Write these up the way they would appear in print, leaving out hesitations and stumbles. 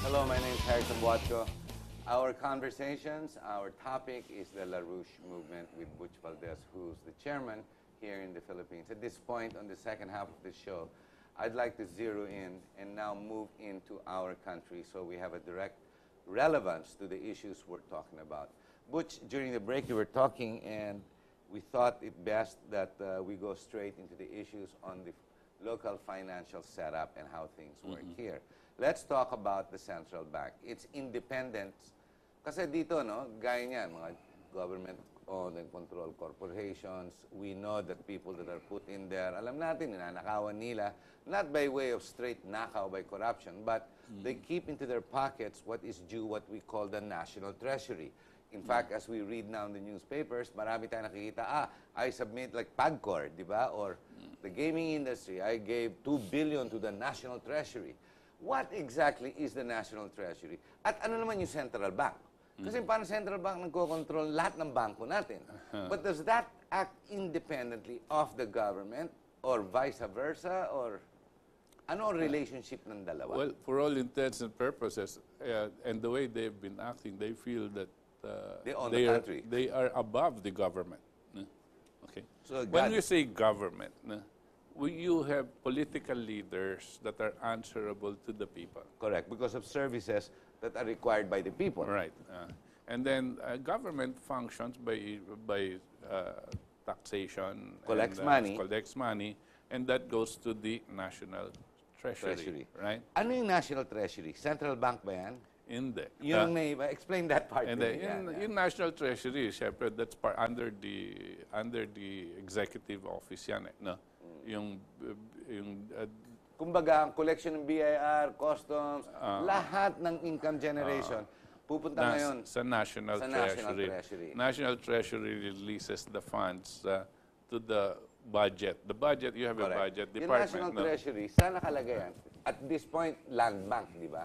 Hello, my name is Harrison Watco. Our conversations, our topic is the Rouch movement with Butch Valdez, who's the chairman here in the Philippines. At this point, on the second half of the show, I'd like to zero in and now move into our country so we have a direct relevance to the issues we're talking about. Butch, during the break you were talking, and we thought it best that we go straight into the issues on the local financial setup and how things work here. Let's talk about the central bank. Its independence. Kasi dito, no, gaya niyan, mga government-owned and controlled corporations, we know that people that are put in there, alam natin, ninanakawan nila, not by way of straight nakaw by corruption, but they keep into their pockets what is due, what we call the national treasury. In fact, as we read now in the newspapers, marami tayong nakikita, I submit like PAGCOR, di ba? Or the gaming industry, I gave 2 billion to the national treasury. What exactly is the national treasury? At ano naman yung central bank? Kasi parang central bank nagko-control lahat ng bangko natin. But does that act independently of the government or vice versa? Or ano ang relationship ng dalawa? Well, for all intents and purposes, and the way they've been acting, they feel that they own the country. They are above the government. Okay. So when we say government, you have political leaders that are answerable to the people. Correct, because of services that are required by the people. Right. And then government functions by taxation. Collects money. Collects money, and that goes to the national treasury. Right? Ano yung national treasury? Central bank ba yan? Hindi. Yung explain that part. And in national treasury, syempre, that's under the executive office yan. No? Kumbaga, ang collection ng BIR, customs, lahat ng income generation, pupunta ngayon sa National Treasury. National Treasury releases the funds to the budget. The budget, you have a budget department. Yung National Treasury, saan nakalagay yan? At this point, Land Bank, di ba?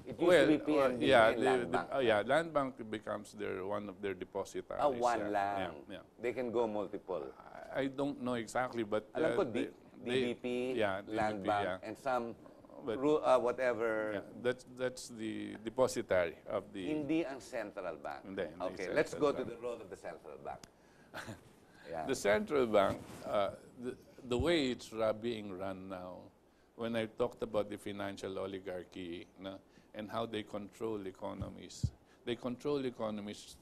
It used to be PNB, Land Bank. Land Bank becomes one of their depositories. One lang. Yeah. They can go multiple. I don't know exactly, but alam ko, DBP, Land Bank, and some whatever. Yeah, that's the depository of the. Hindi ang central bank. Hindi, okay, let's go to the role of the central bank. The central bank, the way it's being run now, when I talked about the financial oligarchy and how they control economies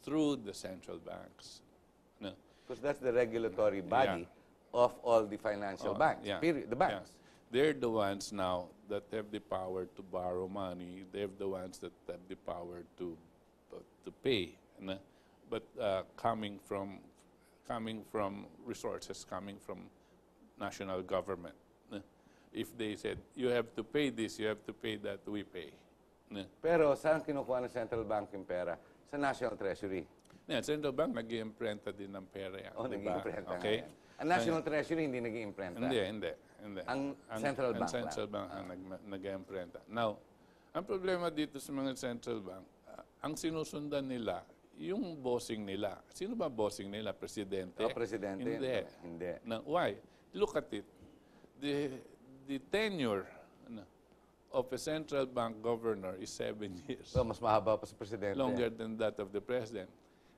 through the central banks. Because that's the regulatory body of all the financial banks, period, the banks. They're the ones now that have the power to borrow money. They're the ones that have the power to pay. But coming from resources coming from national government. If they said, you have to pay this, you have to pay that, we pay. Pero saan kinukuha ng central bank yung pera? Sa National Treasury. Central bank nag-i-imprenta din ng pera yan. Nag-i-imprenta. Okay? Ang National Treasury hindi nag-i-imprenta. Hindi. Ang central bank lang. Central bank ang nag-i-imprenta. Now, ang problema dito sa mga central bank, ang sinusundan nila, yung bossing nila. Sino ba bossing nila? Presidente? Presidente? Hindi. Now, why? Look at it. The tenure of a central bank governor is 7 years. So, mas mahaba pa sa presidente. Longer than that of the president.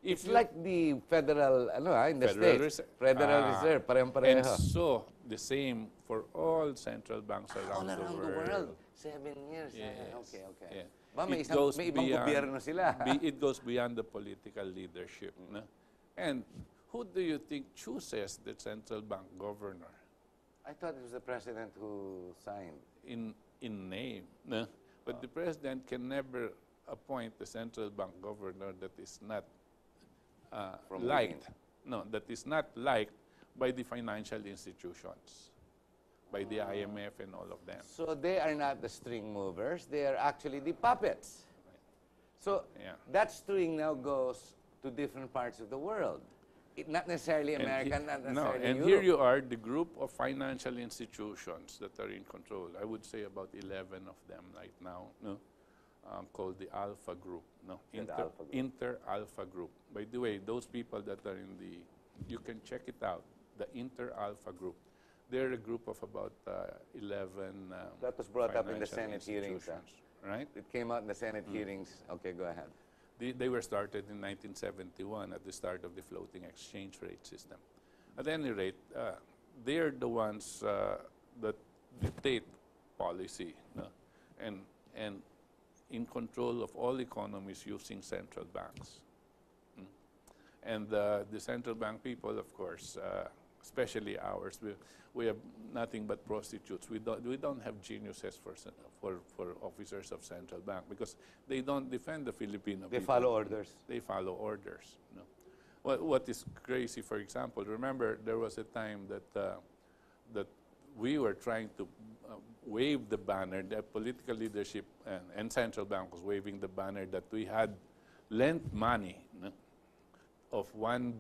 It's like the federal, in the States. Federal Reserve, parehong-pareho. And so, the same for all central banks around the world. 7 years. Yes. Okay. Yeah. May ibang gobyerno sila. It goes beyond the political leadership. And who do you think chooses the central bank governor? I thought it was the president who signed. In name. But the president can never appoint the central bank governor that is not liked. No, that is not liked by the financial institutions, by the IMF and all of them. So they are not the string movers, they are actually the puppets. So that string now goes to different parts of the world. Not necessarily American, not necessarily and Europe. Here you are, the group of financial institutions that are in control. I would say about 11 of them right now, called the Alpha Group. Inter-Alpha Group. By the way, those people that are in you can check it out, the Inter-Alpha Group. They're a group of about 11 that was brought up in the Senate hearings. right? It came out in the Senate hearings. Okay, go ahead. They were started in 1971 at the start of the floating exchange rate system. At any rate, they're the ones that dictate policy, no? and in control of all economies using central banks. And the central bank people, of course, especially ours, we have nothing but prostitutes. We don't have geniuses for officers of central bank because they don't defend the Filipino They people. follow orders. They follow orders. No? What is crazy, for example, remember there was a time that we were trying to wave the banner, the political leadership and central bank was waving the banner that we had lent money, no, of $1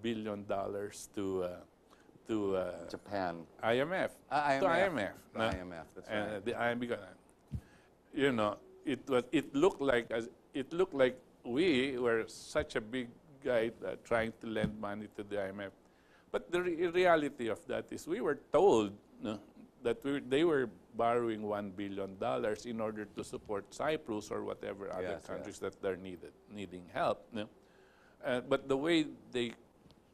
billion to Japan. IMF. IMF. To IMF. To no? IMF, that's right. The IMF, you know, it looked like we were such a big guy trying to lend money to the IMF. But the reality of that is we were told, no, that they were borrowing $1 billion in order to support Cyprus or whatever other countries that they're needing help. No? But the way they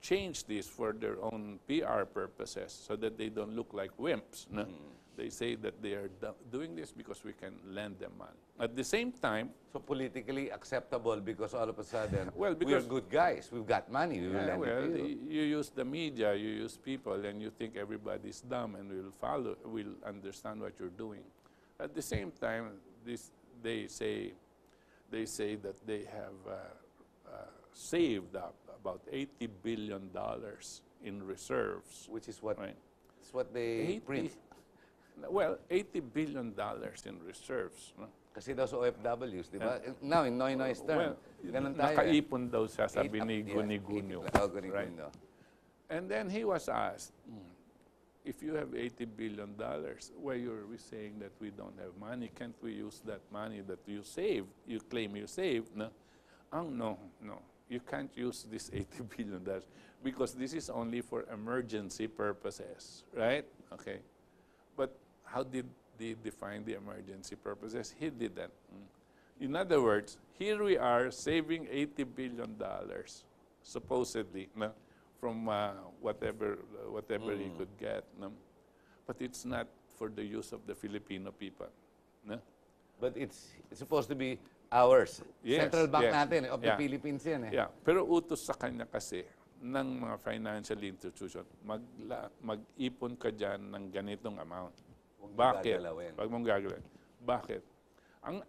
change this for their own PR purposes so that they don't look like wimps, no? They say that they are doing this because we can lend them money. At the same time... So politically acceptable because all of a sudden, well, we're good guys. We've got money. We will lend it to you. You use the media, you use people, and you think everybody's dumb and will understand what you're doing. At the same time, they say that they have saved up about $80 billion in reserves. Which is what, right? it's what they print. Well, $80 billion in reserves. No? Kasi daw sa OFWs, di ba? Now, in Noy Noy's term, ganun tayo. Nakaipon daw siya, sabi ni Guni-Gunyo. Right. And then he was asked, if you have $80 billion, why are we saying that we don't have money? Can't we use that money that you saved, you claim you saved? No, no. You can't use this $80 billion because this is only for emergency purposes, right? Okay. But how did they define the emergency purposes? He didn't. In other words, here we are saving $80 billion, supposedly, no, from whatever he could get. No? But it's not for the use of the Filipino people. No? But it's supposed to be ours. Yes, Central Bank natin, of the Philippines yan eh. Yeah. Pero utos sa kanya kasi ng mga financial institution, mag-ipon ka dyan ng ganitong amount. Bakit? Huwag mong gagalawin. Bakit?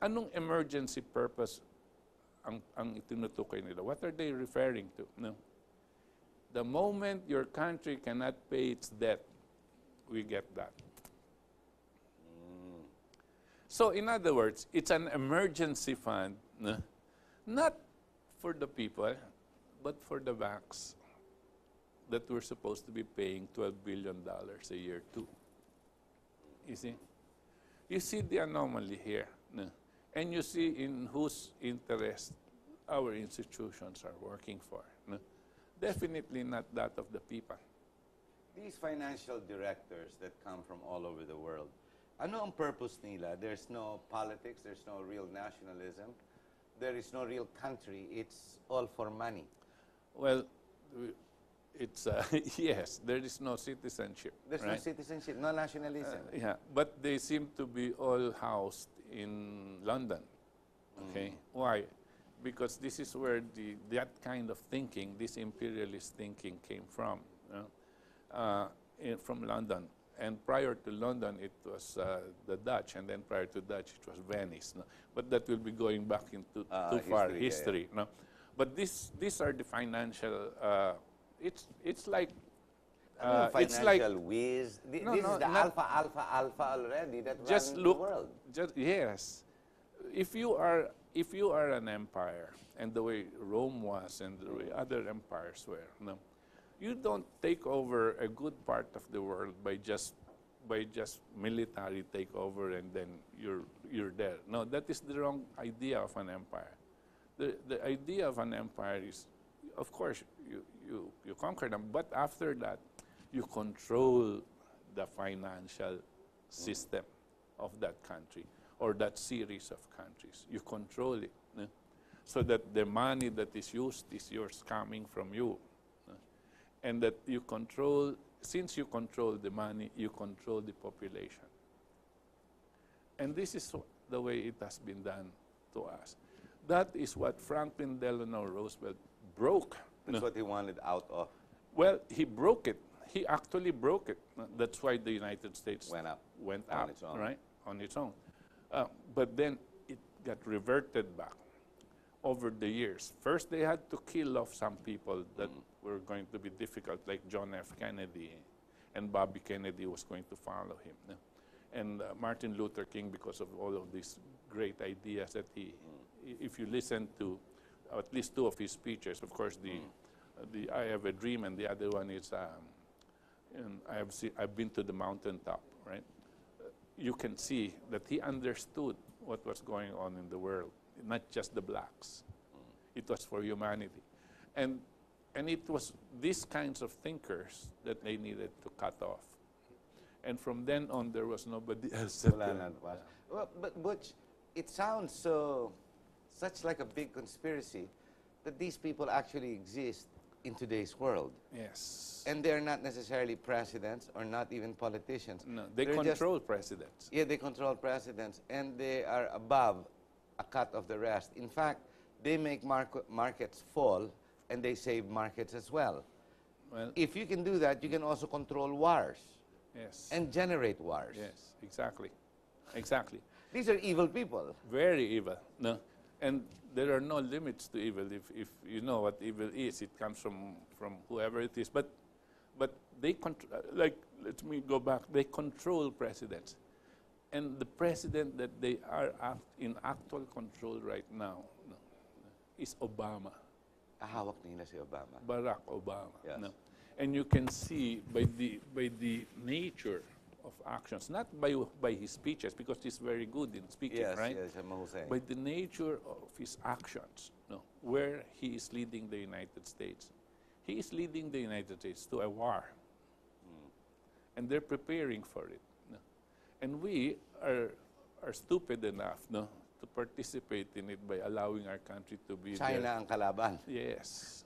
Anong emergency purpose ang itinutukoy nila? What are they referring to? No. The moment your country cannot pay its debt, we get that. So, in other words, it's an emergency fund, no? Not for the people, but for the banks that we're supposed to be paying $12 billion a year to. You see? You see the anomaly here. No? And you see in whose interest our institutions are working for. No? Definitely not that of the people. These financial directors that come from all over the world, ano ang purpose nila? There's no politics, there's no real nationalism, there is no real country, it's all for money. Well, it's, yes, there is no citizenship. There's no citizenship, no nationalism. Yeah, but they seem to be all housed in London. Okay, why? Because this is where that kind of thinking, this imperialist thinking came from, from London. And prior to London, it was the Dutch, and then prior to Dutch, it was Venice. No? But that will be going back into too far history. No? But these are the financial. It's like financial whiz. This is the alpha already that runs the world. Yes, if you are an empire, and the way Rome was, and the way other empires were, no, you don't take over a good part of the world by just military takeover and then you're there. No, that is the wrong idea of an empire. The idea of an empire is, of course, you conquer them, but after that, you control the financial system of that country. or that series of countries. You control it, so that the money that is used is yours coming from you. And that you control, since you control the money, you control the population. And this is the way it has been done to us. That is what Franklin Delano Roosevelt broke. That's what he wanted out of. Well, he broke it. He actually broke it. That's why the United States Went up on its own. right, on its own. But then it got reverted back over the years. First, they had to kill off some people that were going to be difficult, like John F. Kennedy, and Bobby Kennedy was going to follow him. And Martin Luther King, because of all of these great ideas that he, if you listen to at least two of his speeches, of course, the I Have a Dream, and the other one is and I've been to the mountaintop, right? You can see that he understood what was going on in the world, not just the blacks. It was for humanity. And it was these kinds of thinkers that they needed to cut off. And from then on, there was nobody else. Well, but Butch, it sounds such like a big conspiracy that these people actually exist in today's world. Yes. And they're not necessarily presidents or not even politicians. No, they They're control presidents. Yeah, they control presidents, and they are above a cut of the rest. In fact, they make markets fall, and they save markets as well. Well, If you can do that, you can also control wars yes. and generate wars. Yes, exactly. Exactly. These are evil people. Very evil. No. And there are no limits to evil. If you know what evil is, it comes from whoever it is. But they like, let me go back. They control presidents, and the president that they are in actual control right now is Obama. Hawak nila si Obama. Barack Obama. Yes. No? And you can see by the nature of actions, not by his speeches, because he's very good in speaking, Yes, right? yes, I'm Hussein. By the nature of his actions, where he is leading the United States. He is leading the United States to a war. And they're preparing for it. And we are stupid enough to participate in it by allowing our country to be China there. ang kalaban. Yes.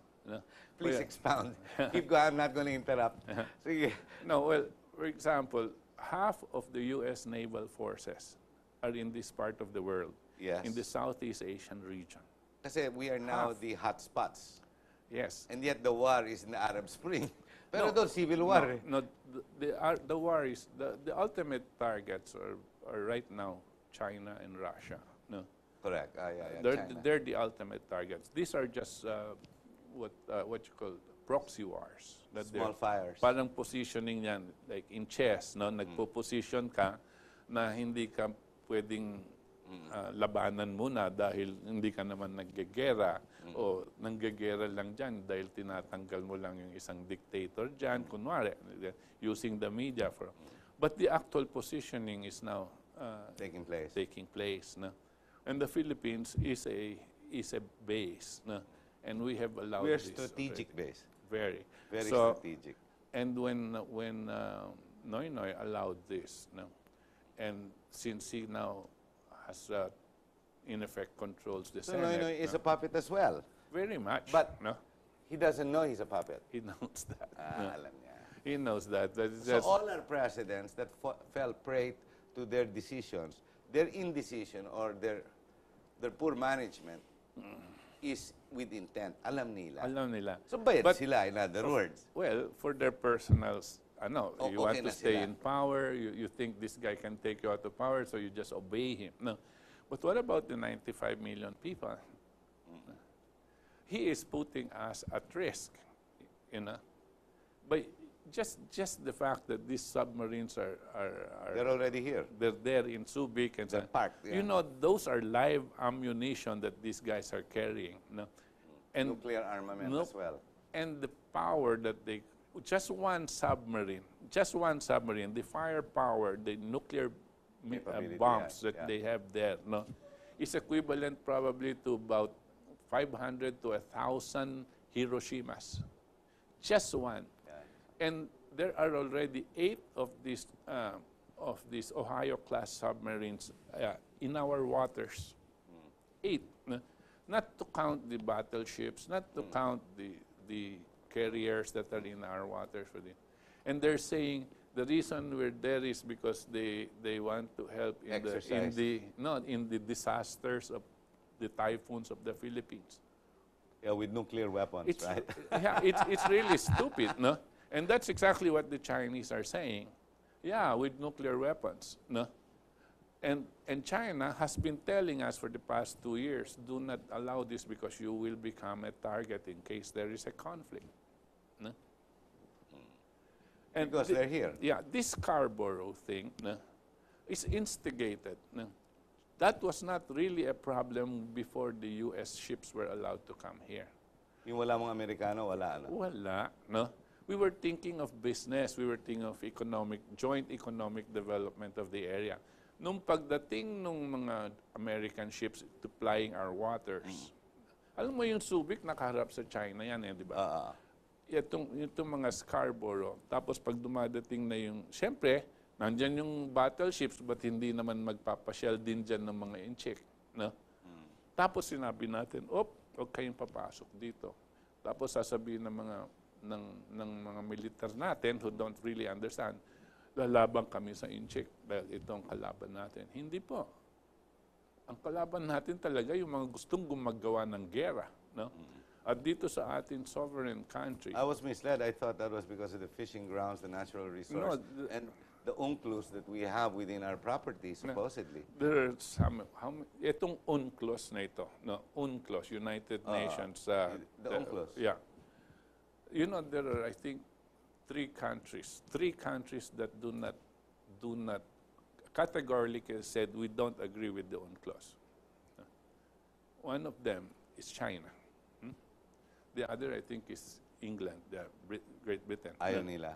Please Well, expound. Keep going. I'm not going to interrupt. Sige. No, well, for example, half of the U.S. naval forces are in this part of the world, Yes. in the Southeast Asian region. Kasi we are now Half. the hot spots. Yes. And yet the war is in the Arab Spring. Pero No, doon, civil war. eh. No, the war is, the ultimate targets are right now China and Russia. No, Correct. Yeah, China. they're the ultimate targets. These are just what you call proxy wars. That Small they're- fires. Parang positioning yan, like in chess, nagpo-position ka na hindi ka pwedeng labanan muna dahil hindi ka naman naggegera o nanggegera lang dyan dahil tinatanggal mo lang yung isang dictator dyan, kunwari, using the media for. But the actual positioning is now Taking place. taking place. No? And the Philippines is a base. No? And we have allowed We are this strategic already. base. Very. Very So, strategic. and when Noynoy allowed this, and since he now has, in effect, controls the So Senate. Noynoy is a puppet as well. Very much. But- no? He doesn't know he's a puppet. He knows that. Alam niya. He knows that. That's So all our presidents that fell prey to their decisions, their indecision or their poor management is with intent. Alam nila. alam nila. So bayad But- sila, in other words. Well, for their personals, Oh, you okay want to na stay sila. in power, you think this guy can take you out of power, so you just obey him. No. But what about the 95 million people? He is putting us at risk, by just the fact that these submarines They're already here. they're there in Subic and so They're parked, yeah. You know, those are live ammunition that these guys are carrying. No? And Nuclear armament Nope. as well. and the power that just one submarine, the firepower, the nuclear Capability, bombs yeah, that yeah. they have there, is equivalent probably to about 500 to 1,000 Hiroshimas. Just one. Yeah. And there are already 8 of these of these Ohio-class submarines in our waters. 8. Not to count the battleships, not to count the carriers that are in our waters. And they're saying the reason we're there is because they want to help in the disasters of the typhoons of the Philippines. Yeah, with nuclear weapons, right? Yeah, it's really stupid, no? And that's exactly what the Chinese are saying. Yeah, with nuclear weapons, no? And China has been telling us for the past 2 years, do not allow this because you will become a target in case there is a conflict. No? And because they're here. Yeah, this Scarborough thing is instigated. No? That was not really a problem before the U.S. ships were allowed to come here. Yung wala mong Amerikano, wala, no? Wala, no? We were thinking of business. We were thinking of joint economic development of the area. Nung pagdating ng mga American ships to plying our waters, alam mo yung Subic nakaharap sa China yan, di ba? Itong mga Scarborough, tapos pag dumadating na yung, siyempre, nandyan yung battleships, but hindi naman magpapasyal din dyan ng mga incheck. No? Tapos sinabi natin, huwag kayong papasok dito. Tapos sasabihin ng mga militar natin who don't really understand, lalaban kami sa incheck dahil ito ang kalaban natin. Hindi po. Ang kalaban natin talaga yung mga gustong gumagawa ng gera. No? At dito sa ating sovereign country. I was misled. I thought that was because of the fishing grounds, the natural resource, and the UNCLOS that we have within our property, supposedly. There's itong UNCLOS na ito, no? UNCLOS, United Nations. The UNCLOS. Yeah. You know, there are, I think, three countries that do not categorically said we don't agree with the UNCLOS. One of them is China. The other, I think, is England, Great Britain. Ayaw nila.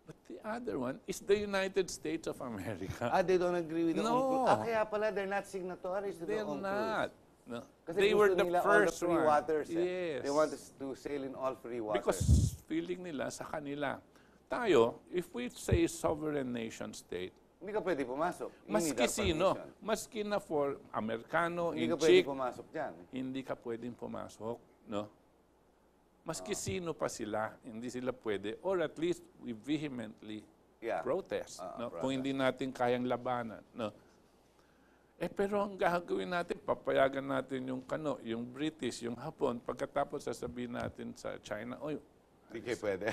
But the other one is the United States of America. They don't agree with the No. UNCLOS. Kaya pala, they're not signatories to the UNCLOS. They're not. No. Kasi They were the nila first all the free one. waters. Yes. They want us to sail in all free waters. Because feeling nila sa kanila. Tayo, if we say sovereign nation state, hindi ka pwede pumasok. You need maski our sino, permission. maski na for Amerikano, Hindi ka pwede Inchik, pumasok dyan. hindi ka pwedeng pumasok. No? Maski sino pa sila, hindi sila pwede. Or at least we vehemently protest. No? Protest. Kung hindi natin kayang labanan. No? Pero ang gagawin natin, papayagan natin yung yung British, yung Hapon, pagkatapos sasabihin natin sa China, Hindi kayo pwede.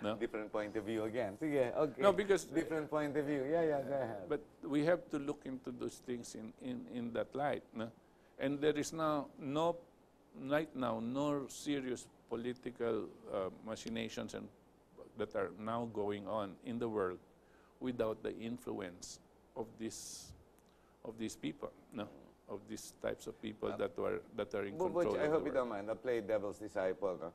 No? Different point of view again. Sige, okay. No, because different point of view. Yeah, go ahead. But we have to look into those things in that light. No? And there is now right now no serious political machinations that are now going on in the world without the influence of these people, no, of these types of people that are in control. I hope you don't mind. I'll play devil's disciple. No?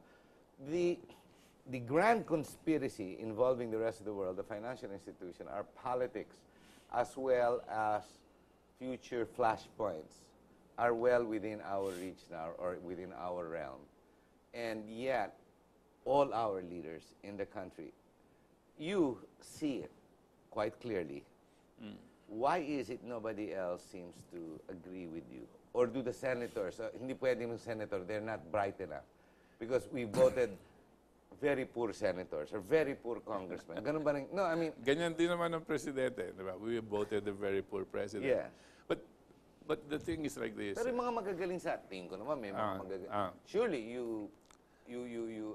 The grand conspiracy involving the rest of the world, the financial institution, our politics, as well as future flashpoints, are well within our reach now, or within our realm. And yet, all our leaders in the country, you see it quite clearly. Why is it nobody else seems to agree with you? Or do the senators, hindi pwedeng yung senator, they're not bright enough. Because we voted very poor senators or very poor congressmen. Ganun ba rin? No, I mean... Ganyan din naman ang presidente, di ba? We voted a very poor president. Yes. But the thing is like this. Pero yung mga magagaling sa tingin ko naman, may mga magagaling. Surely you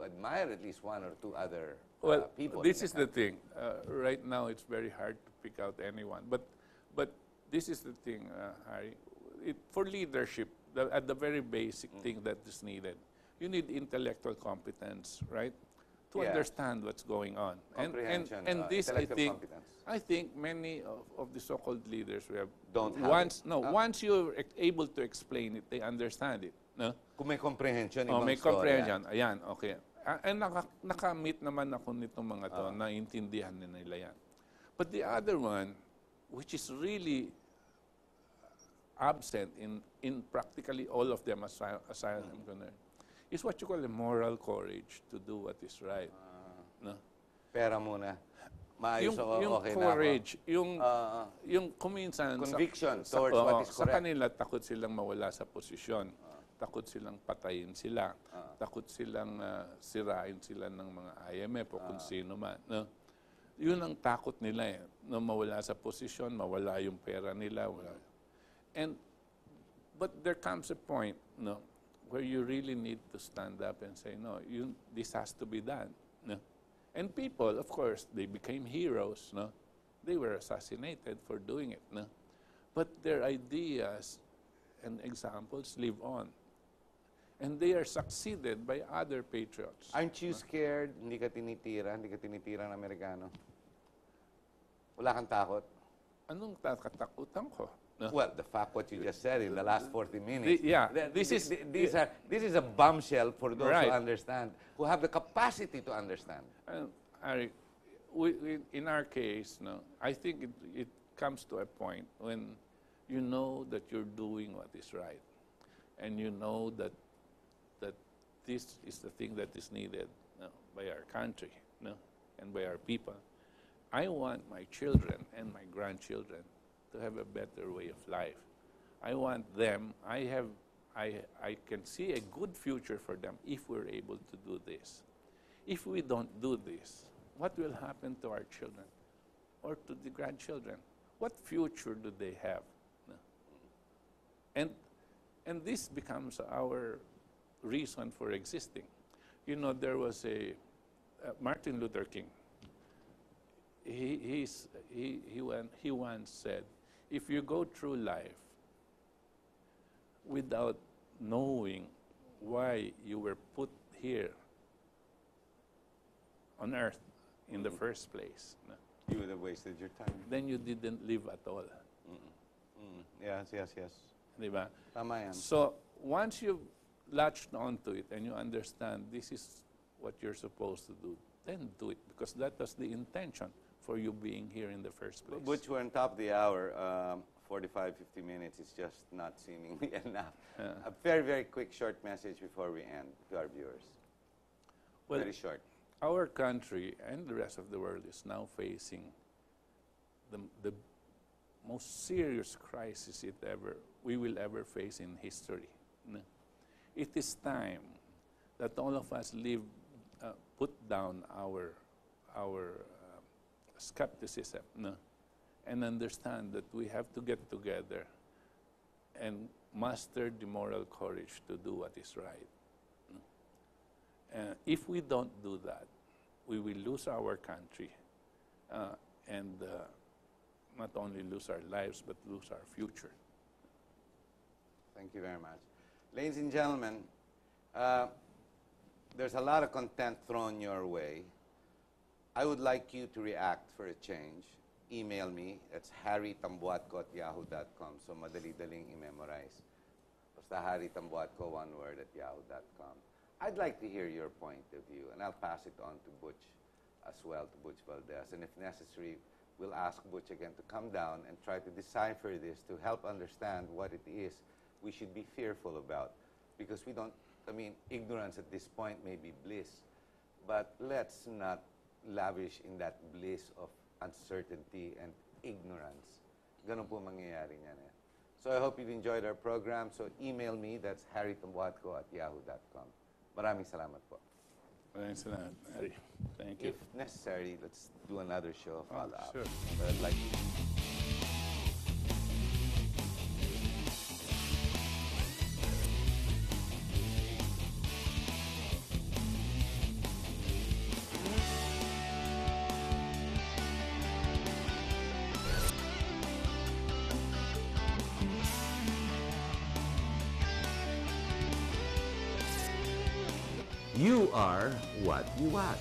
admire at least one or two other people. This is the thing. Right now, it's very hard to pick out anyone. But this is the thing, Harry. For leadership, at the very basic thing that is needed, you need intellectual competence, right? To understand what's going on. Comprehension, and this, competence. I think many of the so-called leaders we have don't have it. Once you're able to explain it, they understand it. No? Kung may comprehension, may comprehension. Ayan, okay. And nakamit naman ako nitong mga to, naintindihan nila yan. But the other one, which is really absent in practically all of them, as I am concerned, is what you call a moral courage to do what is right. No? Pera muna. Maayos o yung okay courage, na ako. yung kuminsan Conviction towards what is sa correct. kanila takot silang mawala sa posisyon. Takot silang patayin sila. Takot silang sirain sila ng mga IMF o kung sino man. No? Yun ang takot nila eh. No, mawala sa posisyon, mawala yung pera nila. But there comes a point no, where you really need to stand up and say, no, this has to be done. No? And people, of course, they became heroes. No? They were assassinated for doing it. No? But their ideas and examples live on. And they are succeeded by other patriots. Aren't you scared? Hindi ka tinitira ng Amerikano? Wala kang takot? Anong katakutan ko? No? Well, the fact what you just said in the last 40 minutes. This is a bombshell for those who understand, who have the capacity to understand. Eric, in our case, no, I think it comes to a point when you know that you're doing what is right, and you know that this is the thing that is needed by our country and by our people. I want my children and my grandchildren to have a better way of life. I want them, I can see a good future for them if we're able to do this. If we don't do this, what will happen to our children or to the grandchildren? What future do they have? And this becomes our reason for existing. You know, there was a Martin Luther King. He once said, if you go through life without knowing why you were put here on earth in the first place, You would have wasted your time. then you didn't live at all. Yes. Diba? Tama yan. So once you've latched onto it and you understand this is what you're supposed to do, then do it, because that was the intention for you being here in the first place. Butch, we're on top of the hour. 45, 50 minutes is just not seemingly enough. A very, very quick, short message before we end to our viewers. Well, very short. Our country and the rest of the world is now facing the most serious crisis we will ever face in history. It is time that all of us put down our skepticism and understand that we have to get together and muster the moral courage to do what is right. If we don't do that, we will lose our country and not only lose our lives, but lose our future. Thank you very much. Ladies and gentlemen, there's a lot of content thrown your way. I would like you to react for a change. Email me. It's harrytambuatco@yahoo.com. So madali-daling i-memorize. Basta harrytambuatco, one word, @yahoo.com. I'd like to hear your point of view, and I'll pass it on to Butch as well, to Butch Valdez. And if necessary, we'll ask Butch again to come down and try to decipher this to help understand what it is we should be fearful about. Because we don't, ignorance at this point may be bliss, but let's not lavish in that bliss of uncertainty and ignorance. Ganun po mangyayari niyan eh. So I hope you've enjoyed our program. So email me, that's harrytambuatco@yahoo.com. Maraming salamat po. Maraming salamat, Harry. Thank you. If necessary, let's do another show, follow-up. Sure. But I'd like to. You are what you watch.